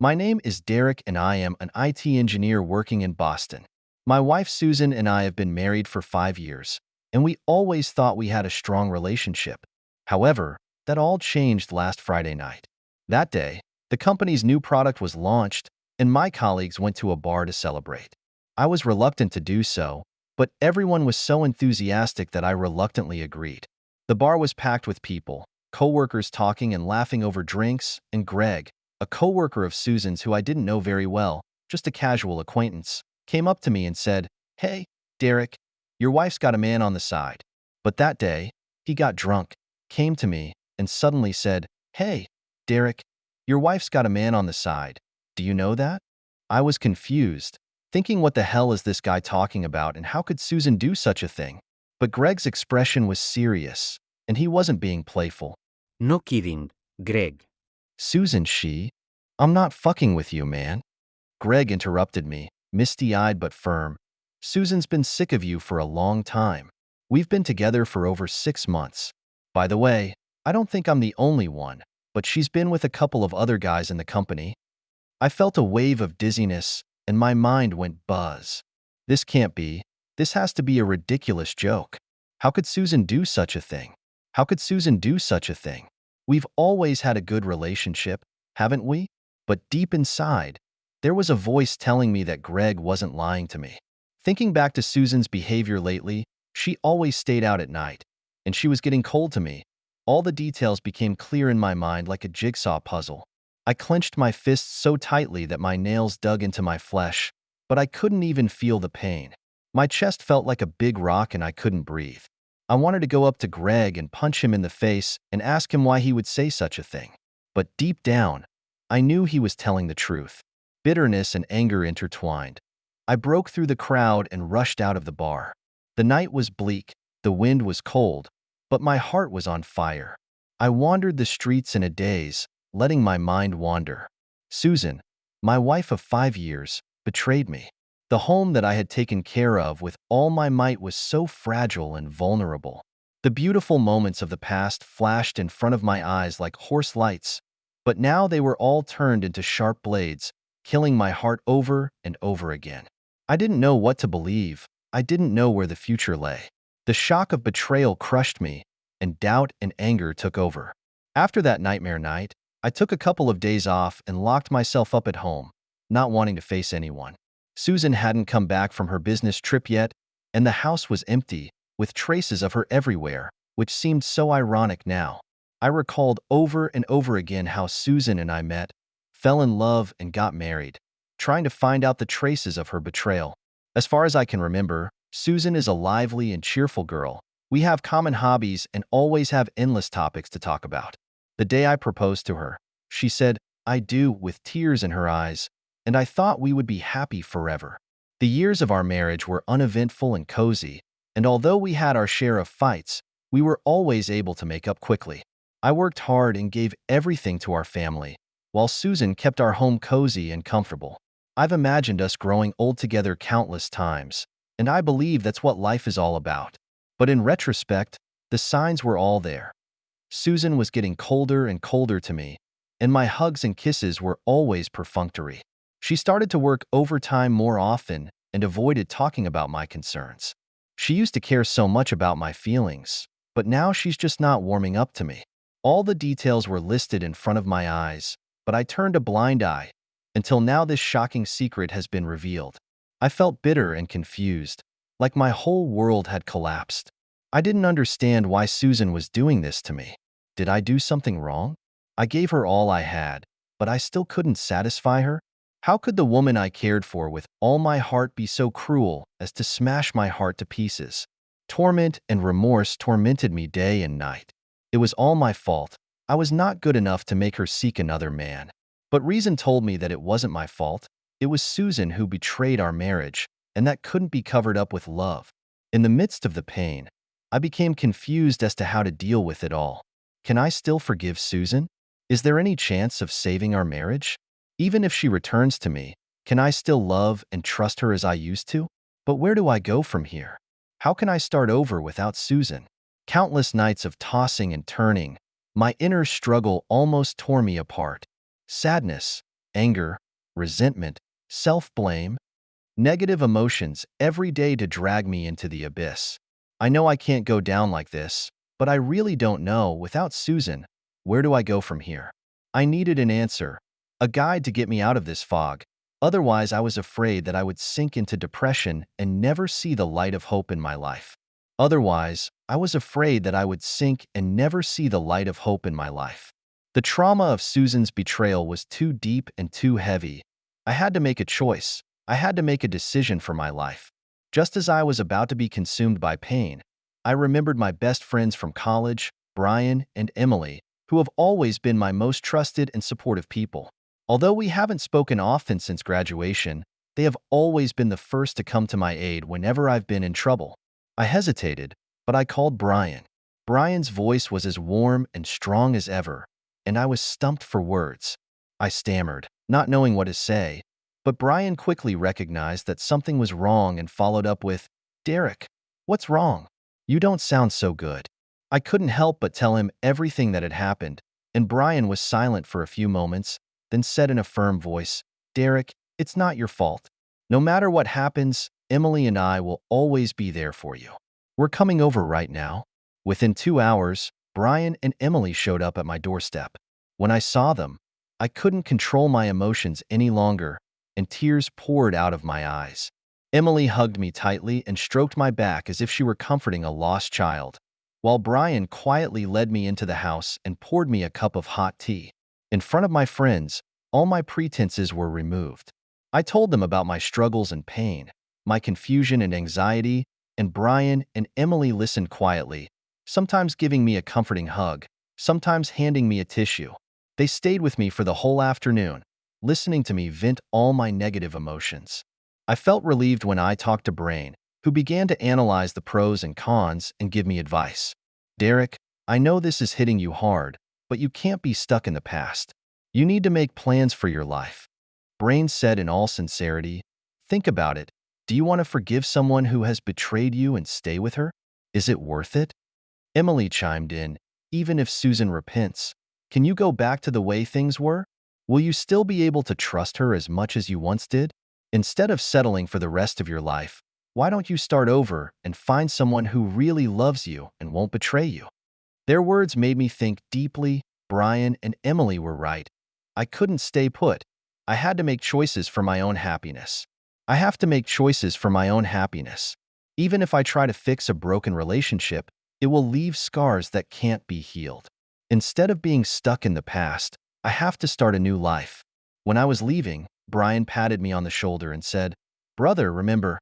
My name is Derek and I am an IT engineer working in Boston. My wife Susan and I have been married for 5 years, and we always thought we had a strong relationship. However, that all changed last Friday night. That day, the company's new product was launched, and my colleagues went to a bar to celebrate. I was reluctant to do so, but everyone was so enthusiastic that I reluctantly agreed. The bar was packed with people, coworkers talking and laughing over drinks, and Greg, a coworker of Susan's who I didn't know very well, just a casual acquaintance, came up to me and said, "Hey, Derek, your wife's got a man on the side." But that day, he got drunk, came to me, and suddenly said, "Hey, Derek, your wife's got a man on the side. Do you know that?" I was confused, thinking what the hell is this guy talking about and how could Susan do such a thing? But Greg's expression was serious, and he wasn't being playful. No kidding, Greg. "Susan, I'm not fucking with you, man." Greg interrupted me, misty-eyed but firm. "Susan's been sick of you for a long time. We've been together for over 6 months. By the way, I don't think I'm the only one, but she's been with a couple of other guys in the company." I felt a wave of dizziness, and my mind went buzz. This can't be. This has to be a ridiculous joke. How could Susan do such a thing? How could Susan do such a thing? We've always had a good relationship, haven't we? But deep inside, there was a voice telling me that Greg wasn't lying to me. Thinking back to Susan's behavior lately, she always stayed out at night, and she was getting cold to me. All the details became clear in my mind like a jigsaw puzzle. I clenched my fists so tightly that my nails dug into my flesh, but I couldn't even feel the pain. My chest felt like a big rock and I couldn't breathe. I wanted to go up to Greg and punch him in the face and ask him why he would say such a thing. But deep down, I knew he was telling the truth. Bitterness and anger intertwined. I broke through the crowd and rushed out of the bar. The night was bleak, the wind was cold, but my heart was on fire. I wandered the streets in a daze, letting my mind wander. Susan, my wife of 5 years, betrayed me. The home that I had taken care of with all my might was so fragile and vulnerable. The beautiful moments of the past flashed in front of my eyes like horse lights, but now they were all turned into sharp blades, killing my heart over and over again. I didn't know what to believe. I didn't know where the future lay. The shock of betrayal crushed me, and doubt and anger took over. After that nightmare night, I took a couple of days off and locked myself up at home, not wanting to face anyone. Susan hadn't come back from her business trip yet, and the house was empty, with traces of her everywhere, which seemed so ironic now. I recalled over and over again how Susan and I met, fell in love, and got married, trying to find out the traces of her betrayal. As far as I can remember, Susan is a lively and cheerful girl. We have common hobbies and always have endless topics to talk about. The day I proposed to her, she said, "I do," with tears in her eyes, and I thought we would be happy forever. The years of our marriage were uneventful and cozy, and although we had our share of fights, we were always able to make up quickly. I worked hard and gave everything to our family, while Susan kept our home cozy and comfortable. I've imagined us growing old together countless times, and I believe that's what life is all about. But in retrospect, the signs were all there. Susan was getting colder and colder to me, and my hugs and kisses were always perfunctory. She started to work overtime more often and avoided talking about my concerns. She used to care so much about my feelings, but now she's just not warming up to me. All the details were listed in front of my eyes, but I turned a blind eye, until now this shocking secret has been revealed. I felt bitter and confused, like my whole world had collapsed. I didn't understand why Susan was doing this to me. Did I do something wrong? I gave her all I had, but I still couldn't satisfy her. How could the woman I cared for with all my heart be so cruel as to smash my heart to pieces? Torment and remorse tormented me day and night. It was all my fault. I was not good enough to make her seek another man. But reason told me that it wasn't my fault. It was Susan who betrayed our marriage, and that couldn't be covered up with love. In the midst of the pain, I became confused as to how to deal with it all. Can I still forgive Susan? Is there any chance of saving our marriage? Even if she returns to me, can I still love and trust her as I used to? But where do I go from here? How can I start over without Susan? Countless nights of tossing and turning, my inner struggle almost tore me apart. Sadness, anger, resentment, self-blame, negative emotions every day to drag me into the abyss. I know I can't go down like this, but I really don't know, without Susan, where do I go from here? I needed an answer, a guide to get me out of this fog. Otherwise, I was afraid that I would sink into depression and never see the light of hope in my life. Otherwise, I was afraid that I would sink and never see the light of hope in my life. The trauma of Susan's betrayal was too deep and too heavy. I had to make a choice. I had to make a decision for my life. Just as I was about to be consumed by pain, I remembered my best friends from college, Brian and Emily, who have always been my most trusted and supportive people. Although we haven't spoken often since graduation, they have always been the first to come to my aid whenever I've been in trouble. I hesitated, but I called Brian. Brian's voice was as warm and strong as ever, and I was stumped for words. I stammered, not knowing what to say, but Brian quickly recognized that something was wrong and followed up with, "Derek, what's wrong? You don't sound so good." I couldn't help but tell him everything that had happened, and Brian was silent for a few moments, then said in a firm voice, "Derek, it's not your fault. No matter what happens, Emily and I will always be there for you. We're coming over right now." Within 2 hours, Brian and Emily showed up at my doorstep. When I saw them, I couldn't control my emotions any longer, and tears poured out of my eyes. Emily hugged me tightly and stroked my back as if she were comforting a lost child, while Brian quietly led me into the house and poured me a cup of hot tea. In front of my friends, all my pretenses were removed. I told them about my struggles and pain, my confusion and anxiety, and Brian and Emily listened quietly, sometimes giving me a comforting hug, sometimes handing me a tissue. They stayed with me for the whole afternoon, listening to me vent all my negative emotions. I felt relieved when I talked to Brain, who began to analyze the pros and cons and give me advice. "Derek, I know this is hitting you hard, but you can't be stuck in the past. You need to make plans for your life." Brain said in all sincerity, "Think about it. Do you want to forgive someone who has betrayed you and stay with her? Is it worth it?" Emily chimed in, "Even if Susan repents, can you go back to the way things were? Will you still be able to trust her as much as you once did? Instead of settling for the rest of your life, why don't you start over and find someone who really loves you and won't betray you?" Their words made me think deeply. Brian and Emily were right. I couldn't stay put. I had to make choices for my own happiness. I have to make choices for my own happiness. Even if I try to fix a broken relationship, it will leave scars that can't be healed. Instead of being stuck in the past, I have to start a new life. When I was leaving, Brian patted me on the shoulder and said, "Brother, remember,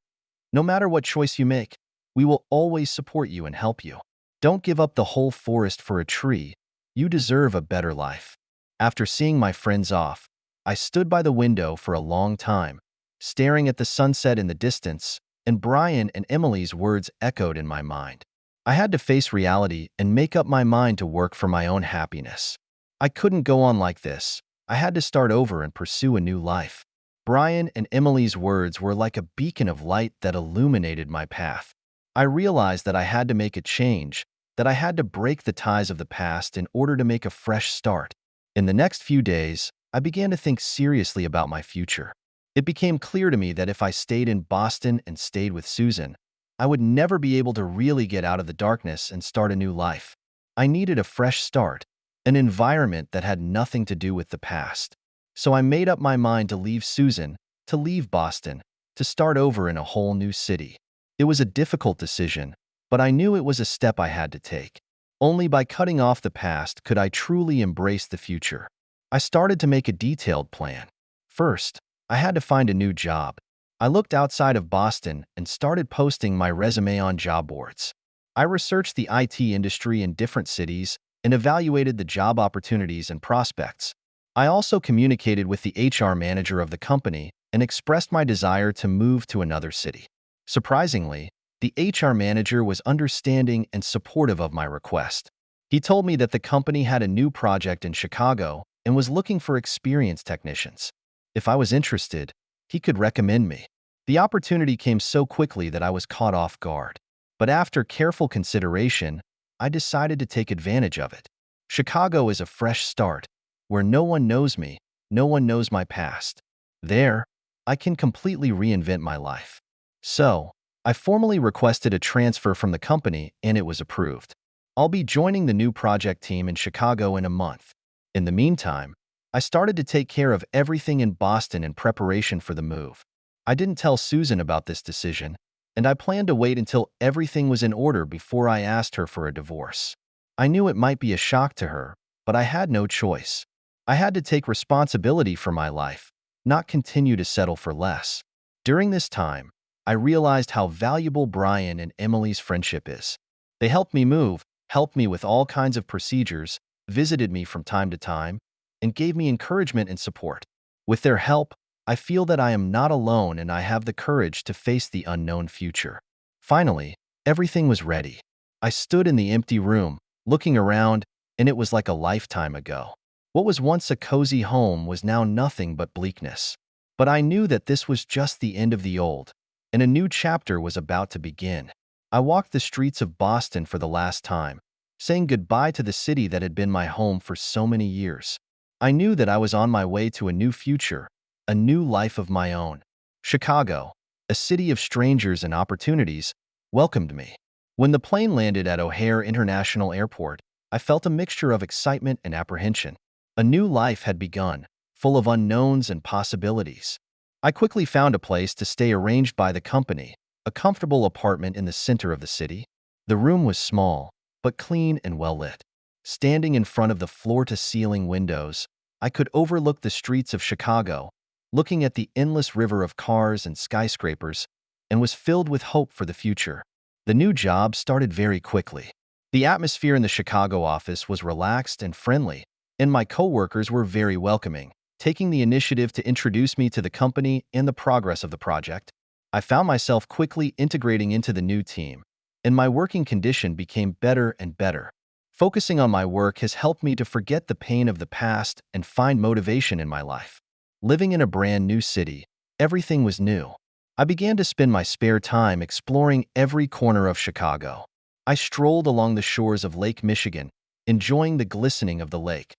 no matter what choice you make, we will always support you and help you. Don't give up the whole forest for a tree. You deserve a better life." After seeing my friends off, I stood by the window for a long time, staring at the sunset in the distance, and Brian and Emily's words echoed in my mind. I had to face reality and make up my mind to work for my own happiness. I couldn't go on like this. I had to start over and pursue a new life. Brian and Emily's words were like a beacon of light that illuminated my path. I realized that I had to make a change, that I had to break the ties of the past in order to make a fresh start. In the next few days, I began to think seriously about my future. It became clear to me that if I stayed in Boston and stayed with Susan, I would never be able to really get out of the darkness and start a new life. I needed a fresh start, an environment that had nothing to do with the past. So I made up my mind to leave Susan, to leave Boston, to start over in a whole new city. It was a difficult decision, but I knew it was a step I had to take. Only by cutting off the past could I truly embrace the future. I started to make a detailed plan. First, I had to find a new job. I looked outside of Boston and started posting my resume on job boards. I researched the IT industry in different cities and evaluated the job opportunities and prospects. I also communicated with the HR manager of the company and expressed my desire to move to another city. Surprisingly, the HR manager was understanding and supportive of my request. He told me that the company had a new project in Chicago and was looking for experienced technicians. If I was interested, he could recommend me. The opportunity came so quickly that I was caught off guard. But after careful consideration, I decided to take advantage of it. Chicago is a fresh start, where no one knows me, no one knows my past. There, I can completely reinvent my life. So, I formally requested a transfer from the company and it was approved. I'll be joining the new project team in Chicago in a month. In the meantime, I started to take care of everything in Boston in preparation for the move. I didn't tell Susan about this decision, and I planned to wait until everything was in order before I asked her for a divorce. I knew it might be a shock to her, but I had no choice. I had to take responsibility for my life, not continue to settle for less. During this time, I realized how valuable Brian and Emily's friendship is. They helped me move, helped me with all kinds of procedures, visited me from time to time, and gave me encouragement and support. With their help, I feel that I am not alone and I have the courage to face the unknown future. Finally, everything was ready. I stood in the empty room, looking around, and it was like a lifetime ago. What was once a cozy home was now nothing but bleakness. But I knew that this was just the end of the old, and a new chapter was about to begin. I walked the streets of Boston for the last time, saying goodbye to the city that had been my home for so many years. I knew that I was on my way to a new future, a new life of my own. Chicago, a city of strangers and opportunities, welcomed me. When the plane landed at O'Hare International Airport, I felt a mixture of excitement and apprehension. A new life had begun, full of unknowns and possibilities. I quickly found a place to stay arranged by the company, a comfortable apartment in the center of the city. The room was small, but clean and well lit. Standing in front of the floor-to-ceiling windows, I could overlook the streets of Chicago, looking at the endless river of cars and skyscrapers, and was filled with hope for the future. The new job started very quickly. The atmosphere in the Chicago office was relaxed and friendly, and my coworkers were very welcoming, taking the initiative to introduce me to the company and the progress of the project. I found myself quickly integrating into the new team, and my working condition became better and better. Focusing on my work has helped me to forget the pain of the past and find motivation in my life. Living in a brand new city, everything was new. I began to spend my spare time exploring every corner of Chicago. I strolled along the shores of Lake Michigan, enjoying the glistening of the lake.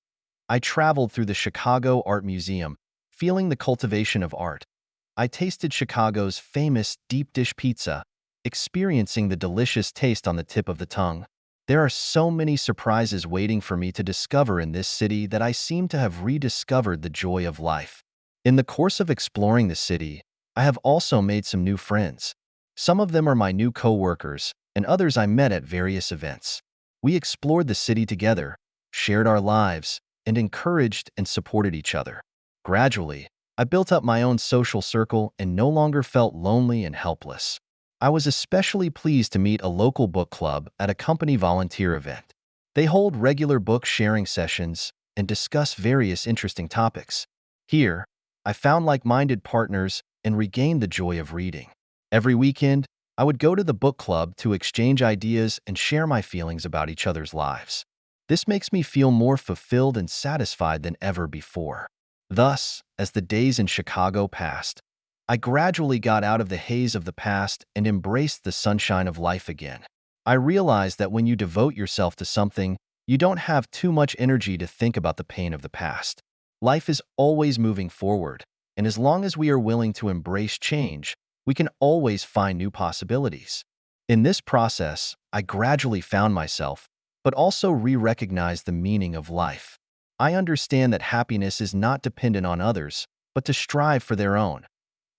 I traveled through the Chicago Art Museum, feeling the cultivation of art. I tasted Chicago's famous deep dish pizza, experiencing the delicious taste on the tip of the tongue. There are so many surprises waiting for me to discover in this city that I seem to have rediscovered the joy of life. In the course of exploring the city, I have also made some new friends. Some of them are my new co-workers, and others I met at various events. We explored the city together, shared our lives, and encouraged and supported each other. Gradually, I built up my own social circle and no longer felt lonely and helpless. I was especially pleased to meet a local book club at a company volunteer event. They hold regular book sharing sessions and discuss various interesting topics. Here, I found like-minded partners and regained the joy of reading. Every weekend, I would go to the book club to exchange ideas and share my feelings about each other's lives. This makes me feel more fulfilled and satisfied than ever before. Thus, as the days in Chicago passed, I gradually got out of the haze of the past and embraced the sunshine of life again. I realized that when you devote yourself to something, you don't have too much energy to think about the pain of the past. Life is always moving forward, and as long as we are willing to embrace change, we can always find new possibilities. In this process, I gradually found myself, but also re-recognized the meaning of life. I understand that happiness is not dependent on others, but to strive for their own.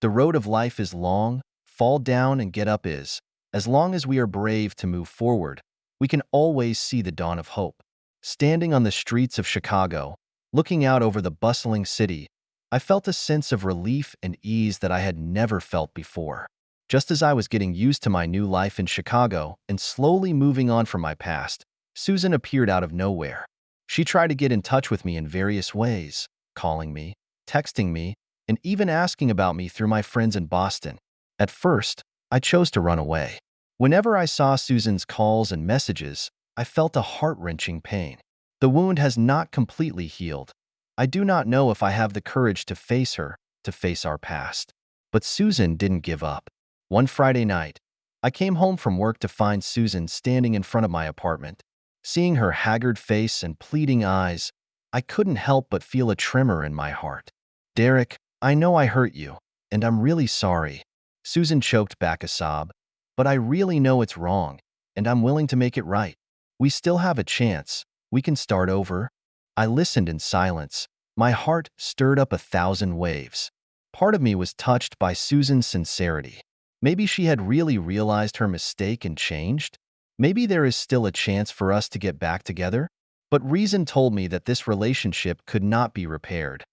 The road of life is long, fall down and get up is. As long as we are brave to move forward, we can always see the dawn of hope. Standing on the streets of Chicago, looking out over the bustling city, I felt a sense of relief and ease that I had never felt before. Just as I was getting used to my new life in Chicago and slowly moving on from my past, Susan appeared out of nowhere. She tried to get in touch with me in various ways, calling me, texting me, and even asking about me through my friends in Boston. At first, I chose to run away. Whenever I saw Susan's calls and messages, I felt a heart-wrenching pain. The wound has not completely healed. I do not know if I have the courage to face her, to face our past. But Susan didn't give up. One Friday night, I came home from work to find Susan standing in front of my apartment. Seeing her haggard face and pleading eyes, I couldn't help but feel a tremor in my heart. Derek, I know I hurt you, and I'm really sorry. Susan choked back a sob. But I really know it's wrong, and I'm willing to make it right. We still have a chance. We can start over. I listened in silence. My heart stirred up 1,000 waves. Part of me was touched by Susan's sincerity. Maybe she had really realized her mistake and changed. Maybe there is still a chance for us to get back together. But reason told me that this relationship could not be repaired.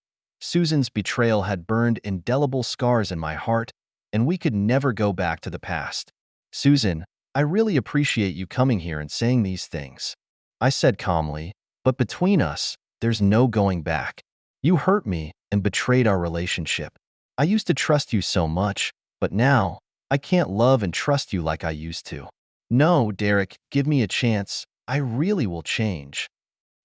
Susan's betrayal had burned indelible scars in my heart, and we could never go back to the past. Susan, I really appreciate you coming here and saying these things. I said calmly, but between us, there's no going back. You hurt me and betrayed our relationship. I used to trust you so much, but now, I can't love and trust you like I used to. No, Derek, give me a chance. I really will change.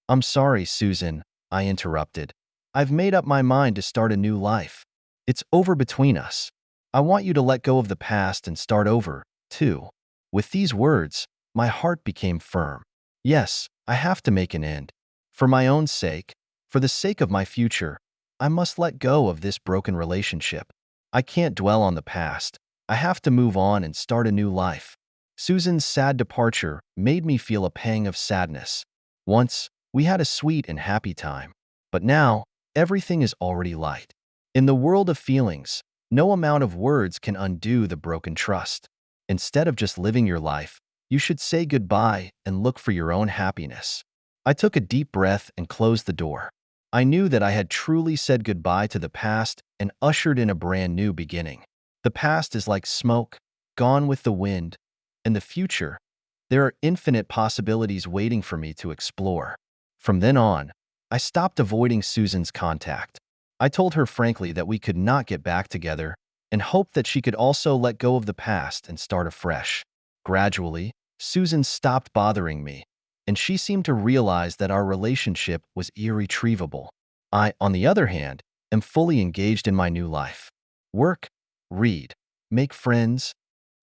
I'm sorry, Susan, I interrupted. I've made up my mind to start a new life. It's over between us. I want you to let go of the past and start over, too. With these words, my heart became firm. Yes, I have to make an end. For my own sake, for the sake of my future, I must let go of this broken relationship. I can't dwell on the past. I have to move on and start a new life. Susan's sad departure made me feel a pang of sadness. Once, we had a sweet and happy time. But now, everything is already light. In the world of feelings, no amount of words can undo the broken trust. Instead of just living your life, you should say goodbye and look for your own happiness. I took a deep breath and closed the door. I knew that I had truly said goodbye to the past and ushered in a brand new beginning. The past is like smoke, gone with the wind. In the future, there are infinite possibilities waiting for me to explore. From then on, I stopped avoiding Susan's contact. I told her frankly that we could not get back together and hoped that she could also let go of the past and start afresh. Gradually, Susan stopped bothering me, and she seemed to realize that our relationship was irretrievable. I, on the other hand, am fully engaged in my new life. Work, read, make friends.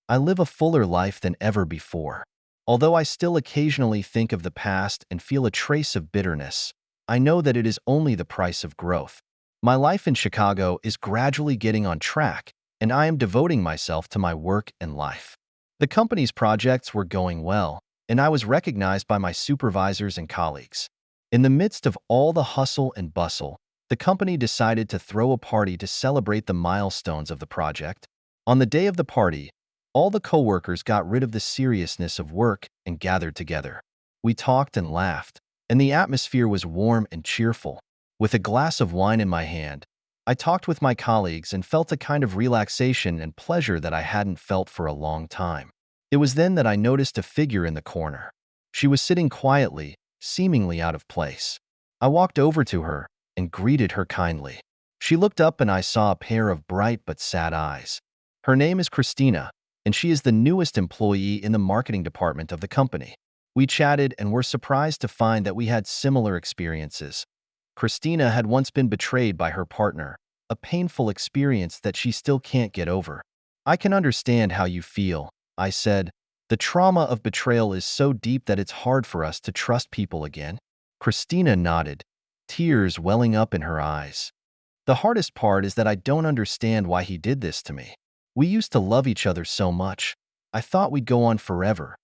I live a fuller life than ever before. Although I still occasionally think of the past and feel a trace of bitterness, I know that it is only the price of growth. My life in Chicago is gradually getting on track, and I am devoting myself to my work and life. The company's projects were going well, and I was recognized by my supervisors and colleagues. In the midst of all the hustle and bustle, the company decided to throw a party to celebrate the milestones of the project. On the day of the party, all the coworkers got rid of the seriousness of work and gathered together. We talked and laughed, and the atmosphere was warm and cheerful. With a glass of wine in my hand, I talked with my colleagues and felt a kind of relaxation and pleasure that I hadn't felt for a long time. It was then that I noticed a figure in the corner. She was sitting quietly, seemingly out of place. I walked over to her and greeted her kindly. She looked up and I saw a pair of bright but sad eyes. Her name is Christina, and she is the newest employee in the marketing department of the company. We chatted and were surprised to find that we had similar experiences. Christina had once been betrayed by her partner, a painful experience that she still can't get over. I can understand how you feel, I said. The trauma of betrayal is so deep that it's hard for us to trust people again. Christina nodded, tears welling up in her eyes. The hardest part is that I don't understand why he did this to me. We used to love each other so much. I thought we'd go on forever.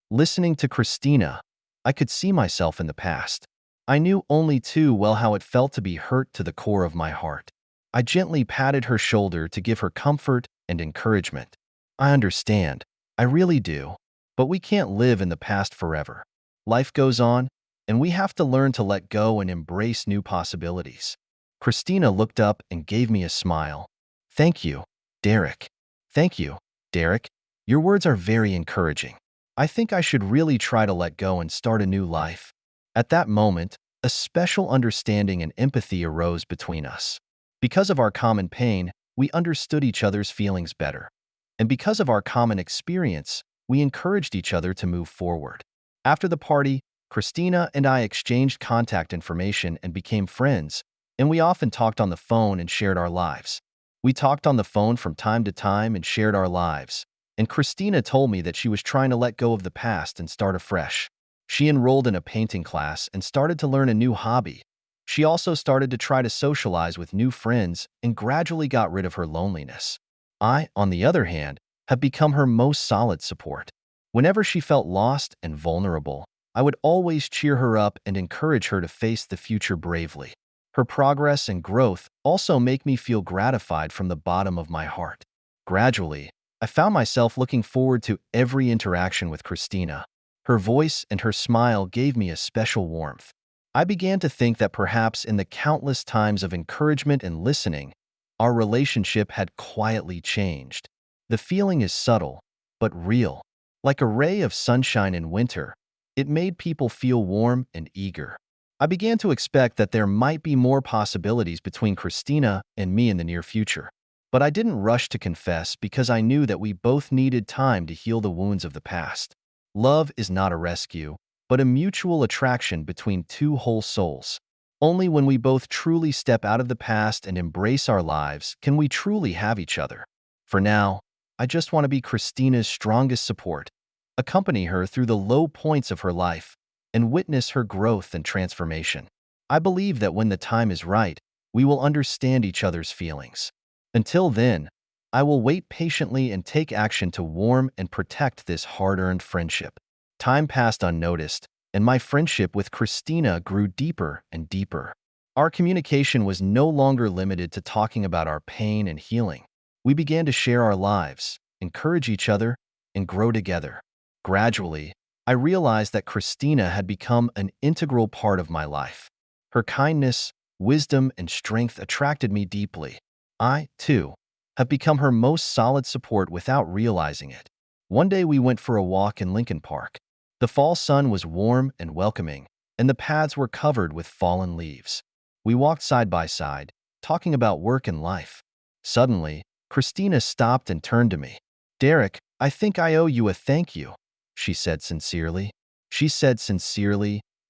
Listening to Christina, I could see myself in the past. I knew only too well how it felt to be hurt to the core of my heart. I gently patted her shoulder to give her comfort and encouragement. I understand. I really do. But we can't live in the past forever. Life goes on, and we have to learn to let go and embrace new possibilities. Christina looked up and gave me a smile. Thank you, Derek. Thank you, Derek. Your words are very encouraging. I think I should really try to let go and start a new life. At that moment, a special understanding and empathy arose between us. Because of our common pain, we understood each other's feelings better. And because of our common experience, we encouraged each other to move forward. After the party, Christina and I exchanged contact information and became friends, and we often talked on the phone and shared our lives. We talked on the phone from time to time and shared our lives, and Christina told me that she was trying to let go of the past and start afresh. She enrolled in a painting class and started to learn a new hobby, She also started to try to socialize with new friends and gradually got rid of her loneliness. I, on the other hand, have become her most solid support. Whenever she felt lost and vulnerable, I would always cheer her up and encourage her to face the future bravely. Her progress and growth also make me feel gratified from the bottom of my heart. Gradually, I found myself looking forward to every interaction with Christina. Her voice and her smile gave me a special warmth. I began to think that perhaps in the countless times of encouragement and listening, our relationship had quietly changed. The feeling is subtle, but real. Like a ray of sunshine in winter, it made people feel warm and eager. I began to expect that there might be more possibilities between Christina and me in the near future. But I didn't rush to confess because I knew that we both needed time to heal the wounds of the past. Love is not a rescue, but a mutual attraction between two whole souls. Only when we both truly step out of the past and embrace our lives can we truly have each other. For now, I just want to be Christina's strongest support, accompany her through the low points of her life, and witness her growth and transformation. I believe that when the time is right, we will understand each other's feelings. Until then, I will wait patiently and take action to warm and protect this hard-earned friendship. Time passed unnoticed, and my friendship with Christina grew deeper and deeper. Our communication was no longer limited to talking about our pain and healing. We began to share our lives, encourage each other, and grow together. Gradually, I realized that Christina had become an integral part of my life. Her kindness, wisdom, and strength attracted me deeply. I, too, have become her most solid support without realizing it. One day we went for a walk in Lincoln Park. The fall sun was warm and welcoming, and the paths were covered with fallen leaves. We walked side by side, talking about work and life. Suddenly, Christina stopped and turned to me. "Derek, I think I owe you a thank you," she said sincerely.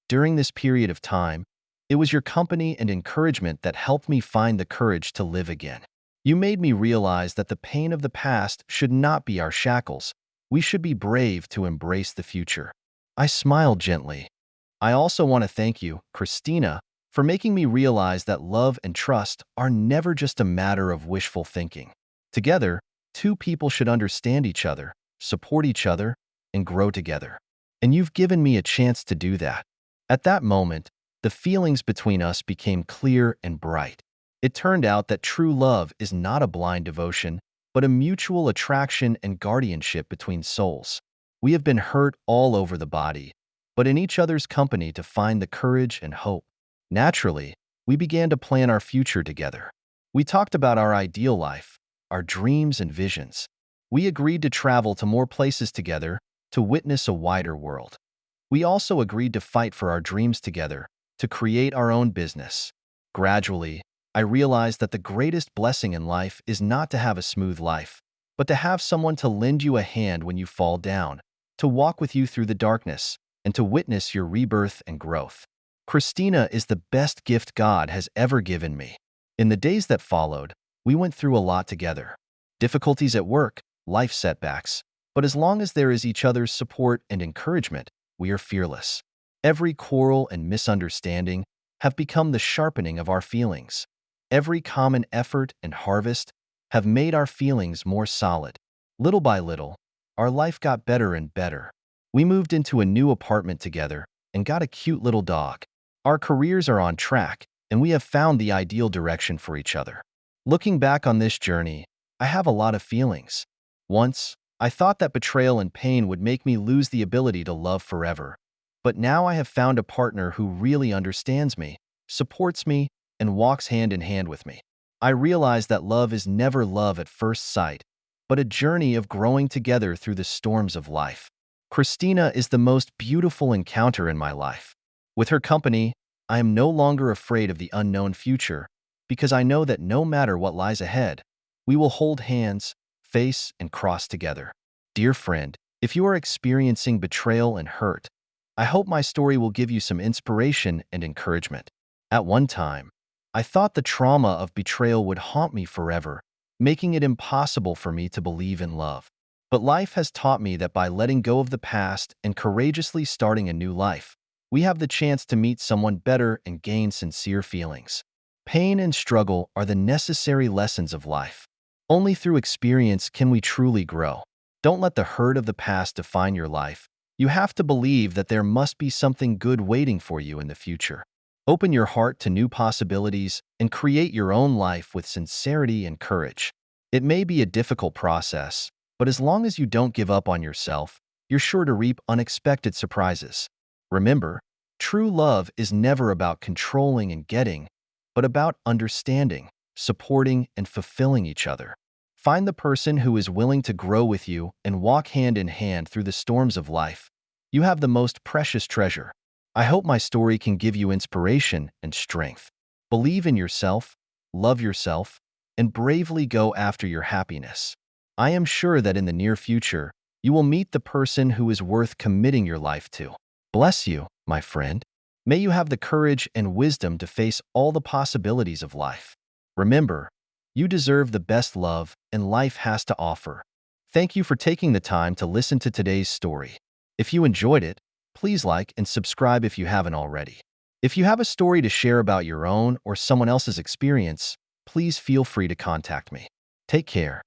During this period of time, it was your company and encouragement that helped me find the courage to live again. You made me realize that the pain of the past should not be our shackles. We should be brave to embrace the future." I smiled gently. "I also want to thank you, Christina, for making me realize that love and trust are never just a matter of wishful thinking. Together, two people should understand each other, support each other, and grow together. And you've given me a chance to do that." At that moment, the feelings between us became clear and bright. It turned out that true love is not a blind devotion, but a mutual attraction and guardianship between souls. We have been hurt all over the body, but in each other's company to find the courage and hope. Naturally, we began to plan our future together. We talked about our ideal life, our dreams and visions. We agreed to travel to more places together to witness a wider world. We also agreed to fight for our dreams together, to create our own business. Gradually, I realized that the greatest blessing in life is not to have a smooth life, but to have someone to lend you a hand when you fall down, to walk with you through the darkness, and to witness your rebirth and growth. Christina is the best gift God has ever given me. In the days that followed, we went through a lot together. Difficulties at work, life setbacks. But as long as there is each other's support and encouragement, we are fearless. Every quarrel and misunderstanding have become the sharpening of our feelings. Every common effort and harvest have made our feelings more solid. Little by little, our life got better and better. We moved into a new apartment together and got a cute little dog. Our careers are on track, and we have found the ideal direction for each other. Looking back on this journey, I have a lot of feelings. Once, I thought that betrayal and pain would make me lose the ability to love forever. But now I have found a partner who really understands me, supports me, and walks hand in hand with me. I realize that love is never love at first sight, but a journey of growing together through the storms of life. Christina is the most beautiful encounter in my life. With her company, I am no longer afraid of the unknown future, because I know that no matter what lies ahead, we will hold hands, face, and cross together. Dear friend, if you are experiencing betrayal and hurt, I hope my story will give you some inspiration and encouragement. At one time, I thought the trauma of betrayal would haunt me forever, making it impossible for me to believe in love. But life has taught me that by letting go of the past and courageously starting a new life, we have the chance to meet someone better and gain sincere feelings. Pain and struggle are the necessary lessons of life. Only through experience can we truly grow. Don't let the hurt of the past define your life. You have to believe that there must be something good waiting for you in the future. Open your heart to new possibilities and create your own life with sincerity and courage. It may be a difficult process, but as long as you don't give up on yourself, you're sure to reap unexpected surprises. Remember, true love is never about controlling and getting, but about understanding, supporting, and fulfilling each other. Find the person who is willing to grow with you and walk hand in hand through the storms of life. You have the most precious treasure. I hope my story can give you inspiration and strength. Believe in yourself, love yourself, and bravely go after your happiness. I am sure that in the near future, you will meet the person who is worth committing your life to. Bless you, my friend. May you have the courage and wisdom to face all the possibilities of life. Remember, you deserve the best love and life has to offer. Thank you for taking the time to listen to today's story. If you enjoyed it, please like and subscribe if you haven't already. If you have a story to share about your own or someone else's experience, please feel free to contact me. Take care.